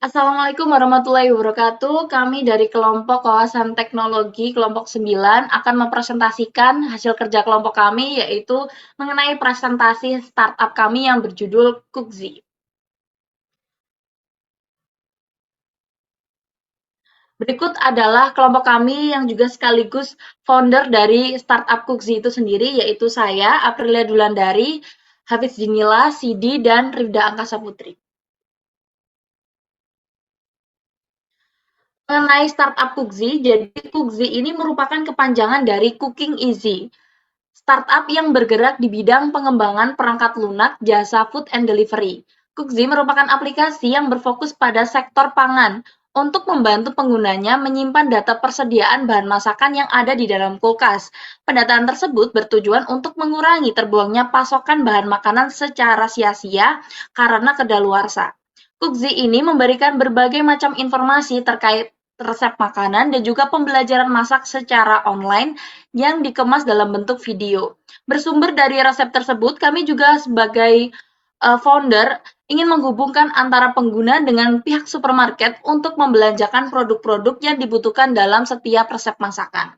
Assalamualaikum warahmatullahi wabarakatuh. Kami dari kelompok kawasan teknologi kelompok 9 akan mempresentasikan hasil kerja kelompok kami, yaitu mengenai presentasi startup kami yang berjudul Cookzy. Berikut adalah kelompok kami yang juga sekaligus founder dari startup Cookzy itu sendiri, yaitu saya, Aprilia Dulandari, Hafiz Jinila, Sidi, dan Rifda Angkasa Putri. Mengenai startup Cookzy, jadi Cookzy ini merupakan kepanjangan dari Cooking Easy, startup yang bergerak di bidang pengembangan perangkat lunak jasa food and delivery. Cookzy merupakan aplikasi yang berfokus pada sektor pangan untuk membantu penggunanya menyimpan data persediaan bahan masakan yang ada di dalam kulkas. Pendataan tersebut bertujuan untuk mengurangi terbuangnya pasokan bahan makanan secara sia-sia karena kedaluarsa. Cookzy ini memberikan berbagai macam informasi terkait resep makanan dan juga pembelajaran masak secara online yang dikemas dalam bentuk video. Bersumber dari resep tersebut, kami juga sebagai founder ingin menghubungkan antara pengguna dengan pihak supermarket untuk membelanjakan produk-produk yang dibutuhkan dalam setiap resep masakan.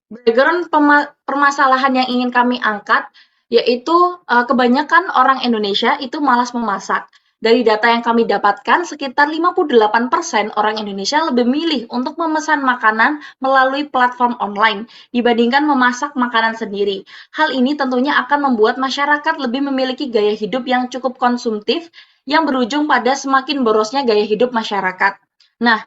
Background permasalahan yang ingin kami angkat yaitu kebanyakan orang Indonesia itu malas memasak. Dari data yang kami dapatkan, sekitar 58% orang Indonesia lebih milih untuk memesan makanan melalui platform online dibandingkan memasak makanan sendiri. Hal ini tentunya akan membuat masyarakat lebih memiliki gaya hidup yang cukup konsumtif yang berujung pada semakin borosnya gaya hidup masyarakat. Nah,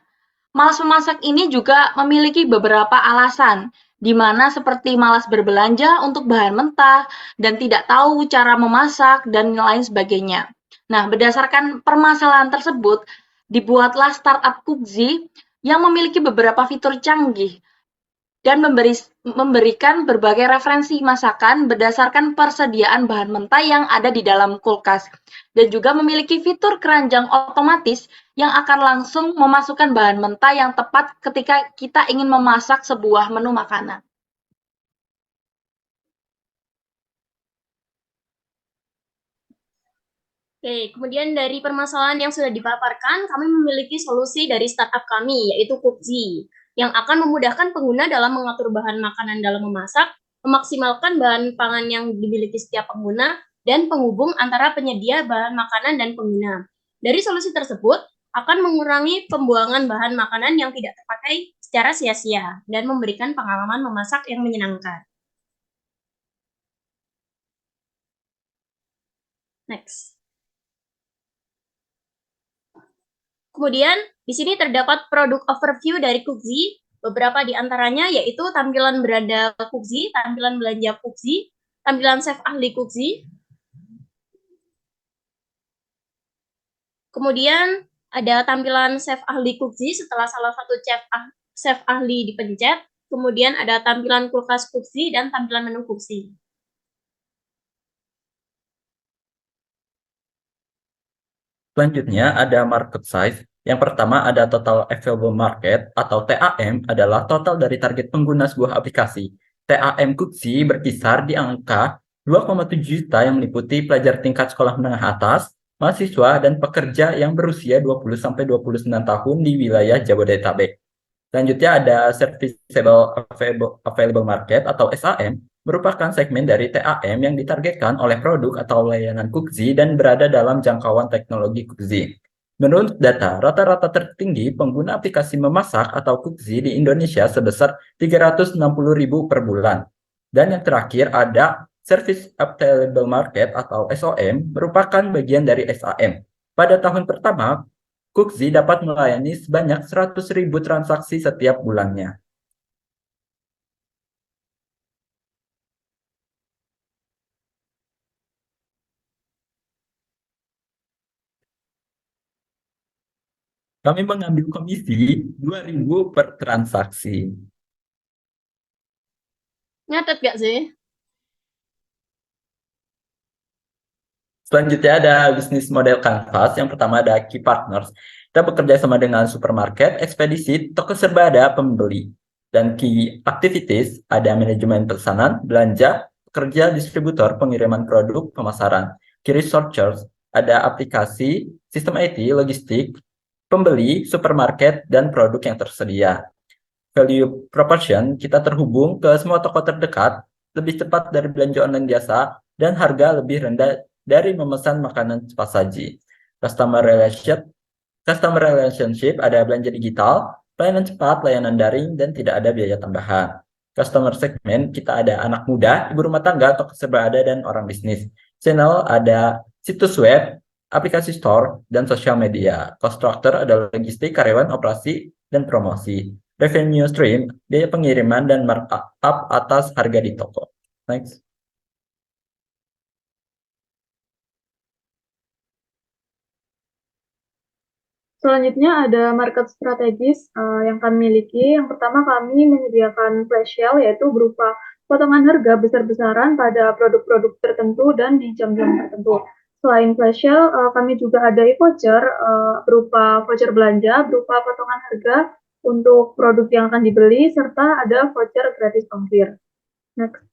malas memasak ini juga memiliki beberapa alasan, di mana seperti malas berbelanja untuk bahan mentah dan tidak tahu cara memasak dan lain sebagainya. Nah, berdasarkan permasalahan tersebut, dibuatlah startup Cookzy yang memiliki beberapa fitur canggih dan memberikan berbagai referensi masakan berdasarkan persediaan bahan mentah yang ada di dalam kulkas, dan juga memiliki fitur keranjang otomatis yang akan langsung memasukkan bahan mentah yang tepat ketika kita ingin memasak sebuah menu makanan. Oke, kemudian dari permasalahan yang sudah dipaparkan, kami memiliki solusi dari startup kami, yaitu Cookzy, yang akan memudahkan pengguna dalam mengatur bahan makanan dalam memasak, memaksimalkan bahan pangan yang dimiliki setiap pengguna, dan penghubung antara penyedia bahan makanan dan pengguna. Dari solusi tersebut, akan mengurangi pembuangan bahan makanan yang tidak terpakai secara sia-sia, dan memberikan pengalaman memasak yang menyenangkan. Next. Kemudian, di sini terdapat produk overview dari Cookzy. Beberapa di antaranya yaitu tampilan beranda Cookzy, tampilan belanja Cookzy, tampilan chef ahli Cookzy. Kemudian ada tampilan chef ahli Cookzy setelah salah satu chef ahli dipencet. Kemudian ada tampilan kulkas Cookzy dan tampilan menu Cookzy. Selanjutnya ada market size. Yang pertama ada total available market atau TAM adalah total dari target pengguna sebuah aplikasi. TAM Cookzy berkisar di angka 2,7 juta yang meliputi pelajar tingkat sekolah menengah atas, mahasiswa, dan pekerja yang berusia 20-29 tahun di wilayah Jabodetabek. Selanjutnya ada Serviceable Available Market atau SAM, merupakan segmen dari TAM yang ditargetkan oleh produk atau layanan Cookzy dan berada dalam jangkauan teknologi Cookzy. Menurut data, rata-rata tertinggi pengguna aplikasi memasak atau Cookzy di Indonesia sebesar 360.000 per bulan. Dan yang terakhir ada Service Available Market atau SOM, merupakan bagian dari SAM. Pada tahun pertama, Cookzy dapat melayani sebanyak 100.000 transaksi setiap bulannya. Kami mengambil komisi 2.000 per transaksi. Nyatet gak sih? Selanjutnya ada bisnis model Canvas. Yang pertama ada Key Partners. Kita bekerja sama dengan supermarket, ekspedisi, toko serba ada pembeli. Dan Key Activities ada manajemen pesanan, belanja, pekerja, distributor, pengiriman produk, pemasaran. Key Researchers ada aplikasi, sistem IT, logistik, pembeli, supermarket, dan produk yang tersedia. Value proportion, kita terhubung ke semua toko terdekat, lebih cepat dari belanja online biasa, dan harga lebih rendah dari memesan makanan cepat saji. Customer relationship ada belanja digital, pelayanan cepat, layanan daring, dan tidak ada biaya tambahan. Customer segment, kita ada anak muda, ibu rumah tangga, toko seberada, dan orang bisnis. Channel ada situs web, aplikasi store, dan sosial media. Cost structure ada logistik, karyawan, operasi, dan promosi. Revenue stream, biaya pengiriman, dan markup atas harga di toko. Next. Selanjutnya ada market strategis yang kami miliki. Yang pertama kami menyediakan flash sale yaitu berupa potongan harga besar-besaran pada produk-produk tertentu dan di jam-jam tertentu. Selain flash sale, kami juga ada e-voucher berupa voucher belanja, berupa potongan harga untuk produk yang akan dibeli, serta ada voucher gratis ongkir. Next.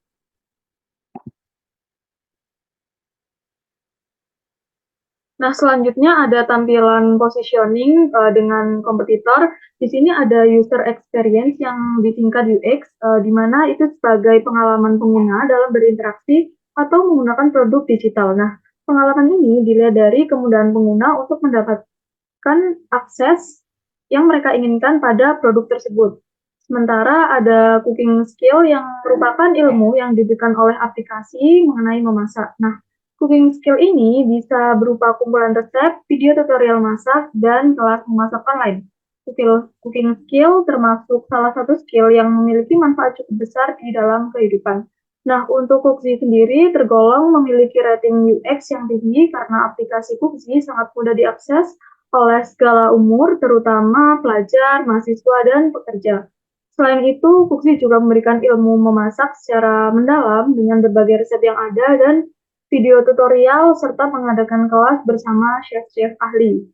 Nah, selanjutnya ada tampilan positioning dengan kompetitor. Di sini ada user experience yang disingkat UX, di mana itu sebagai pengalaman pengguna dalam berinteraksi atau menggunakan produk digital. Nah, pengalaman ini dilihat dari kemudahan pengguna untuk mendapatkan akses yang mereka inginkan pada produk tersebut. Sementara ada cooking skill yang merupakan ilmu yang diberikan oleh aplikasi mengenai memasak. Nah, cooking skill ini bisa berupa kumpulan resep, video tutorial masak, dan kelas memasak online. Cooking skill termasuk salah satu skill yang memiliki manfaat cukup besar di dalam kehidupan. Nah, untuk Cookzy sendiri tergolong memiliki rating UX yang tinggi karena aplikasi Cookzy sangat mudah diakses oleh segala umur, terutama pelajar, mahasiswa, dan pekerja. Selain itu, Cookzy juga memberikan ilmu memasak secara mendalam dengan berbagai resep yang ada dan video tutorial, serta mengadakan kelas bersama chef-chef ahli.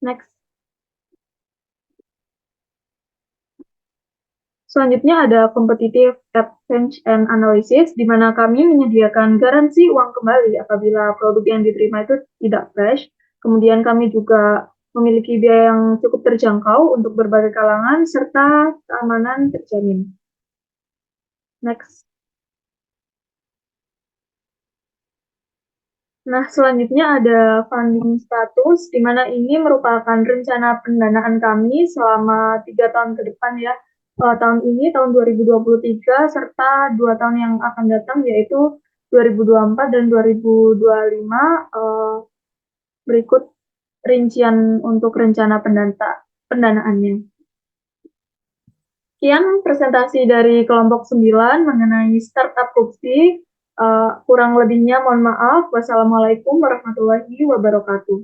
Next. Selanjutnya ada competitive exchange and analysis, di mana kami menyediakan garansi uang kembali apabila produk yang diterima itu tidak fresh. Kemudian kami juga memiliki biaya yang cukup terjangkau untuk berbagai kalangan, serta keamanan terjamin. Next. Nah, selanjutnya ada funding status, di mana ini merupakan rencana pendanaan kami selama 3 tahun ke depan ya. Tahun ini, tahun 2023, serta 2 tahun yang akan datang, yaitu 2024 dan 2025. Berikut rincian untuk rencana pendanaannya. Sekian presentasi dari kelompok 9 mengenai startup Cookzy. Kurang lebihnya mohon maaf. Wassalamualaikum warahmatullahi wabarakatuh.